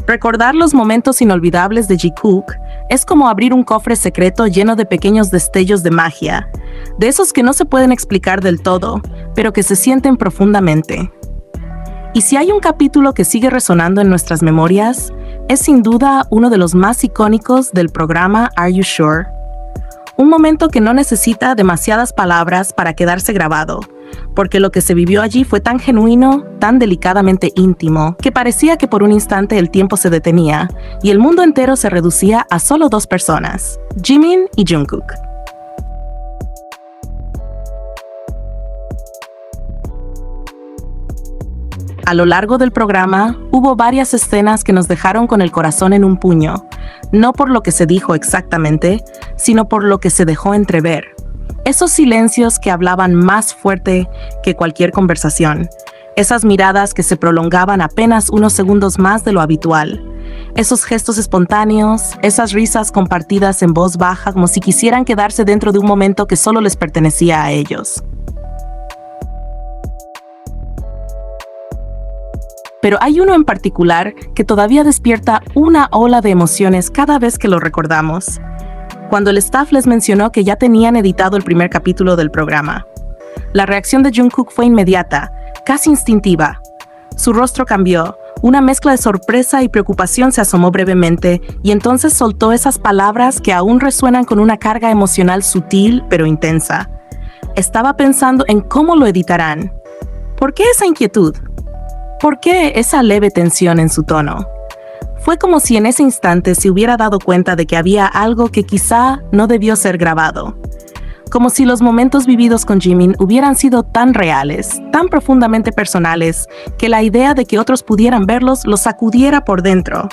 Recordar los momentos inolvidables de Jikook es como abrir un cofre secreto lleno de pequeños destellos de magia, de esos que no se pueden explicar del todo, pero que se sienten profundamente. Y si hay un capítulo que sigue resonando en nuestras memorias, es sin duda uno de los más icónicos del programa Are You Sure? Un momento que no necesita demasiadas palabras para quedarse grabado, porque lo que se vivió allí fue tan genuino, tan delicadamente íntimo, que parecía que por un instante el tiempo se detenía y el mundo entero se reducía a solo dos personas, Jimin y Jungkook. A lo largo del programa, hubo varias escenas que nos dejaron con el corazón en un puño, no por lo que se dijo exactamente, sino por lo que se dejó entrever. Esos silencios que hablaban más fuerte que cualquier conversación, esas miradas que se prolongaban apenas unos segundos más de lo habitual, esos gestos espontáneos, esas risas compartidas en voz baja como si quisieran quedarse dentro de un momento que solo les pertenecía a ellos. Pero hay uno en particular que todavía despierta una ola de emociones cada vez que lo recordamos. Cuando el staff les mencionó que ya tenían editado el primer capítulo del programa. La reacción de Jungkook fue inmediata, casi instintiva. Su rostro cambió, una mezcla de sorpresa y preocupación se asomó brevemente y entonces soltó esas palabras que aún resuenan con una carga emocional sutil pero intensa. Estaba pensando en cómo lo editarán. ¿Por qué esa inquietud? ¿Por qué esa leve tensión en su tono? Fue como si en ese instante se hubiera dado cuenta de que había algo que quizá no debió ser grabado. Como si los momentos vividos con Jimin hubieran sido tan reales, tan profundamente personales, que la idea de que otros pudieran verlos los sacudiera por dentro.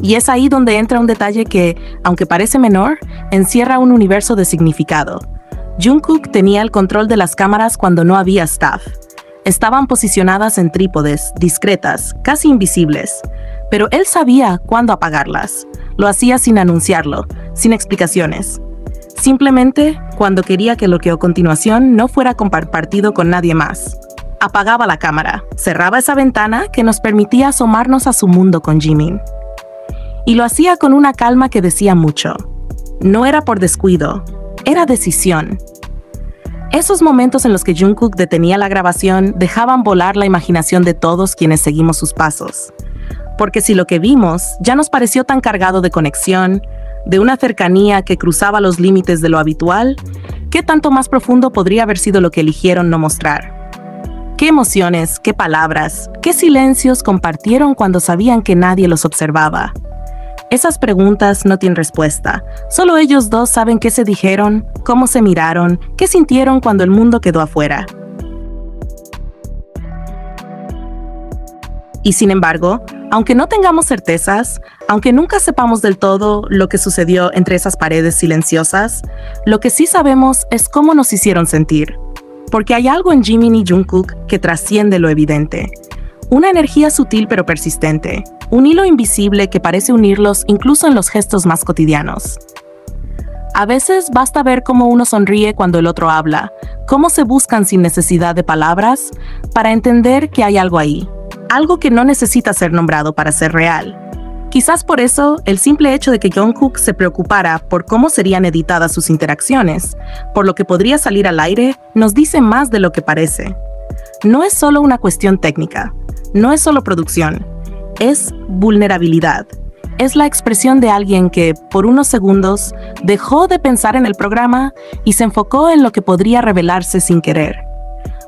Y es ahí donde entra un detalle que, aunque parece menor, encierra un universo de significado. Jungkook tenía el control de las cámaras cuando no había staff. Estaban posicionadas en trípodes, discretas, casi invisibles. Pero él sabía cuándo apagarlas. Lo hacía sin anunciarlo, sin explicaciones. Simplemente cuando quería que lo que a continuación no fuera compartido con nadie más. Apagaba la cámara, cerraba esa ventana que nos permitía asomarnos a su mundo con Jimin. Y lo hacía con una calma que decía mucho. No era por descuido. Era decisión. Esos momentos en los que Jungkook detenía la grabación dejaban volar la imaginación de todos quienes seguimos sus pasos. Porque si lo que vimos ya nos pareció tan cargado de conexión, de una cercanía que cruzaba los límites de lo habitual, ¿qué tanto más profundo podría haber sido lo que eligieron no mostrar? ¿Qué emociones, qué palabras, qué silencios compartieron cuando sabían que nadie los observaba? Esas preguntas no tienen respuesta. Solo ellos dos saben qué se dijeron, cómo se miraron, qué sintieron cuando el mundo quedó afuera. Y sin embargo, aunque no tengamos certezas, aunque nunca sepamos del todo lo que sucedió entre esas paredes silenciosas, lo que sí sabemos es cómo nos hicieron sentir. Porque hay algo en Jimin y Jungkook que trasciende lo evidente. Una energía sutil pero persistente, un hilo invisible que parece unirlos incluso en los gestos más cotidianos. A veces basta ver cómo uno sonríe cuando el otro habla, cómo se buscan sin necesidad de palabras, para entender que hay algo ahí, algo que no necesita ser nombrado para ser real. Quizás por eso, el simple hecho de que Jungkook se preocupara por cómo serían editadas sus interacciones, por lo que podría salir al aire, nos dice más de lo que parece. No es solo una cuestión técnica. No es solo producción, es vulnerabilidad. Es la expresión de alguien que, por unos segundos, dejó de pensar en el programa y se enfocó en lo que podría revelarse sin querer.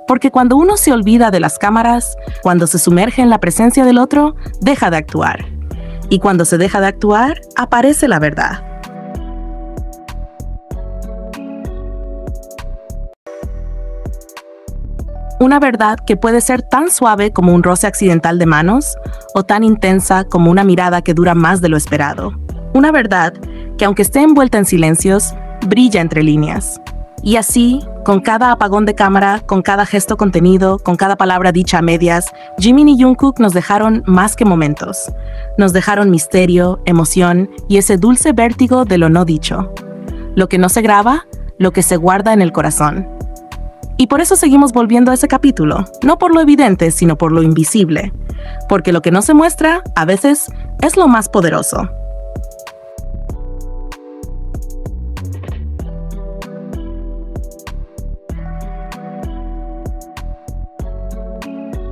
Porque cuando uno se olvida de las cámaras, cuando se sumerge en la presencia del otro, deja de actuar. Y cuando se deja de actuar, aparece la verdad. Una verdad que puede ser tan suave como un roce accidental de manos o tan intensa como una mirada que dura más de lo esperado. Una verdad que, aunque esté envuelta en silencios, brilla entre líneas. Y así, con cada apagón de cámara, con cada gesto contenido, con cada palabra dicha a medias, Jimin y Jungkook nos dejaron más que momentos. Nos dejaron misterio, emoción y ese dulce vértigo de lo no dicho. Lo que no se graba, lo que se guarda en el corazón. Y por eso seguimos volviendo a ese capítulo, no por lo evidente, sino por lo invisible. Porque lo que no se muestra, a veces, es lo más poderoso.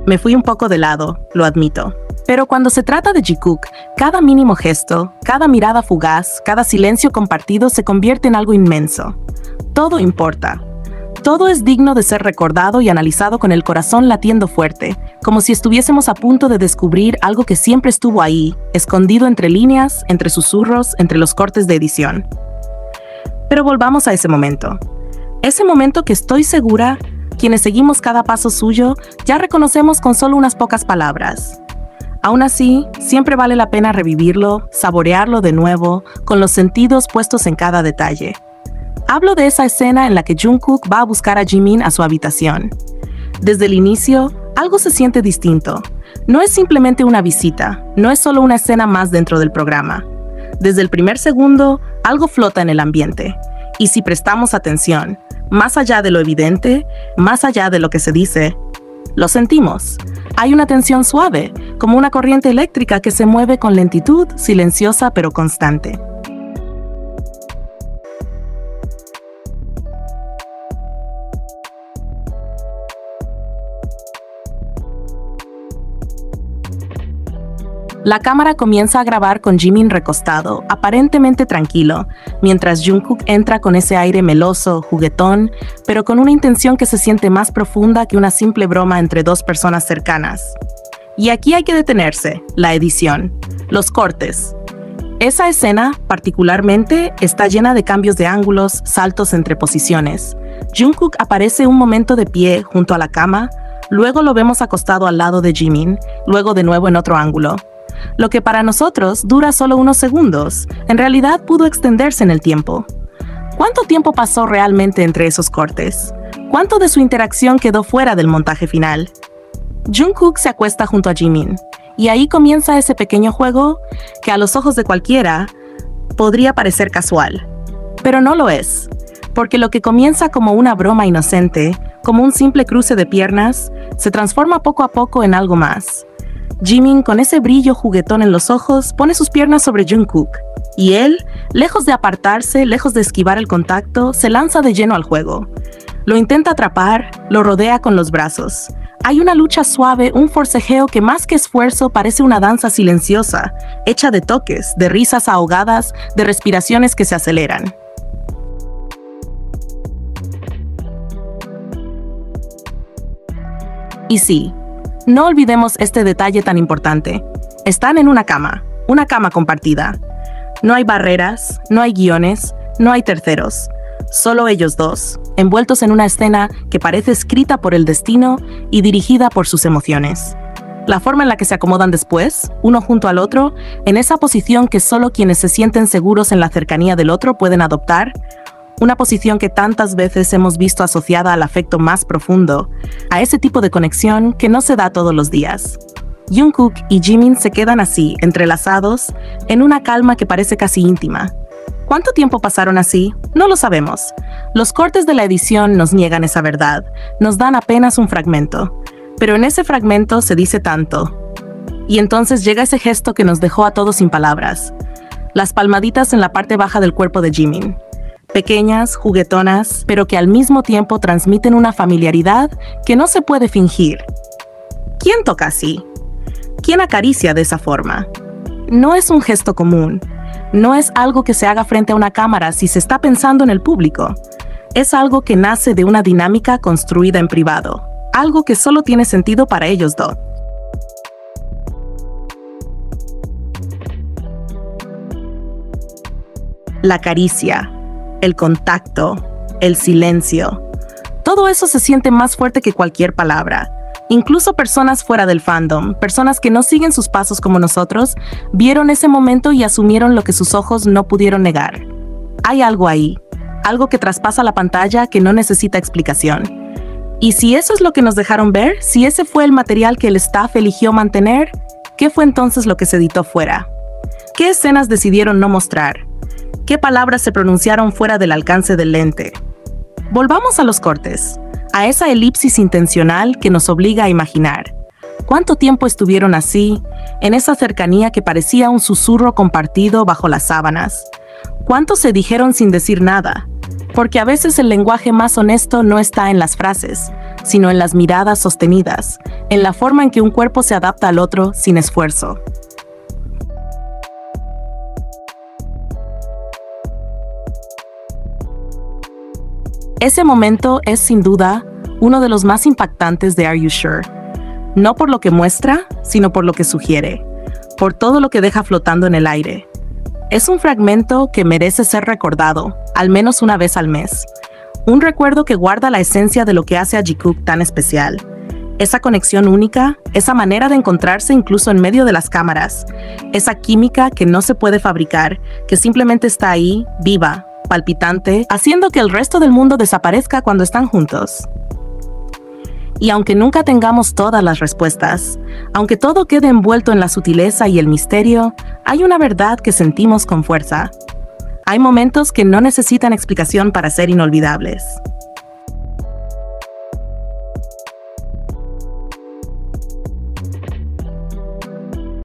Me fui un poco de lado, lo admito. Pero cuando se trata de Jikook, cada mínimo gesto, cada mirada fugaz, cada silencio compartido se convierte en algo inmenso. Todo importa. Todo es digno de ser recordado y analizado con el corazón latiendo fuerte, como si estuviésemos a punto de descubrir algo que siempre estuvo ahí, escondido entre líneas, entre susurros, entre los cortes de edición. Pero volvamos a ese momento. Ese momento que estoy segura, quienes seguimos cada paso suyo, ya reconocemos con solo unas pocas palabras. Aún así, siempre vale la pena revivirlo, saborearlo de nuevo, con los sentidos puestos en cada detalle. Hablo de esa escena en la que Jungkook va a buscar a Jimin a su habitación. Desde el inicio, algo se siente distinto. No es simplemente una visita, no es solo una escena más dentro del programa. Desde el primer segundo, algo flota en el ambiente. Y si prestamos atención, más allá de lo evidente, más allá de lo que se dice, lo sentimos. Hay una tensión suave, como una corriente eléctrica que se mueve con lentitud, silenciosa pero constante. La cámara comienza a grabar con Jimin recostado, aparentemente tranquilo, mientras Jungkook entra con ese aire meloso, juguetón, pero con una intención que se siente más profunda que una simple broma entre dos personas cercanas. Y aquí hay que detenerse, la edición, los cortes. Esa escena, particularmente, está llena de cambios de ángulos, saltos entre posiciones. Jungkook aparece un momento de pie junto a la cama, luego lo vemos acostado al lado de Jimin, luego de nuevo en otro ángulo. Lo que para nosotros dura solo unos segundos, en realidad pudo extenderse en el tiempo. ¿Cuánto tiempo pasó realmente entre esos cortes? ¿Cuánto de su interacción quedó fuera del montaje final? Jungkook se acuesta junto a Jimin, y ahí comienza ese pequeño juego que a los ojos de cualquiera podría parecer casual. Pero no lo es, porque lo que comienza como una broma inocente, como un simple cruce de piernas, se transforma poco a poco en algo más. Jimin, con ese brillo juguetón en los ojos, pone sus piernas sobre Jungkook, y él, lejos de apartarse, lejos de esquivar el contacto, se lanza de lleno al juego. Lo intenta atrapar, lo rodea con los brazos. Hay una lucha suave, un forcejeo que más que esfuerzo parece una danza silenciosa, hecha de toques, de risas ahogadas, de respiraciones que se aceleran. Y sí, no olvidemos este detalle tan importante. Están en una cama compartida. No hay barreras, no hay guiones, no hay terceros. Solo ellos dos, envueltos en una escena que parece escrita por el destino y dirigida por sus emociones. La forma en la que se acomodan después, uno junto al otro, en esa posición que solo quienes se sienten seguros en la cercanía del otro pueden adoptar, una posición que tantas veces hemos visto asociada al afecto más profundo, a ese tipo de conexión que no se da todos los días. Jungkook y Jimin se quedan así, entrelazados, en una calma que parece casi íntima. ¿Cuánto tiempo pasaron así? No lo sabemos. Los cortes de la edición nos niegan esa verdad, nos dan apenas un fragmento. Pero en ese fragmento se dice tanto. Y entonces llega ese gesto que nos dejó a todos sin palabras. Las palmaditas en la parte baja del cuerpo de Jimin. Pequeñas, juguetonas, pero que al mismo tiempo transmiten una familiaridad que no se puede fingir. ¿Quién toca así? ¿Quién acaricia de esa forma? No es un gesto común. No es algo que se haga frente a una cámara si se está pensando en el público. Es algo que nace de una dinámica construida en privado. Algo que solo tiene sentido para ellos dos. La caricia, el contacto, el silencio. Todo eso se siente más fuerte que cualquier palabra. Incluso personas fuera del fandom, personas que no siguen sus pasos como nosotros, vieron ese momento y asumieron lo que sus ojos no pudieron negar. Hay algo ahí, algo que traspasa la pantalla que no necesita explicación. Y si eso es lo que nos dejaron ver, si ese fue el material que el staff eligió mantener, ¿qué fue entonces lo que se editó fuera? ¿Qué escenas decidieron no mostrar? ¿Qué palabras se pronunciaron fuera del alcance del lente? Volvamos a los cortes. a esa elipsis intencional que nos obliga a imaginar. ¿Cuánto tiempo estuvieron así, en esa cercanía que parecía un susurro compartido bajo las sábanas? ¿Cuánto se dijeron sin decir nada? Porque a veces el lenguaje más honesto no está en las frases, sino en las miradas sostenidas, en la forma en que un cuerpo se adapta al otro sin esfuerzo. Ese momento es, sin duda, uno de los más impactantes de Are You Sure? No por lo que muestra, sino por lo que sugiere, por todo lo que deja flotando en el aire. Es un fragmento que merece ser recordado, al menos una vez al mes. Un recuerdo que guarda la esencia de lo que hace a Jikook tan especial. Esa conexión única, esa manera de encontrarse incluso en medio de las cámaras, esa química que no se puede fabricar, que simplemente está ahí, viva, palpitante, haciendo que el resto del mundo desaparezca cuando están juntos. Y aunque nunca tengamos todas las respuestas, aunque todo quede envuelto en la sutileza y el misterio, hay una verdad que sentimos con fuerza. Hay momentos que no necesitan explicación para ser inolvidables.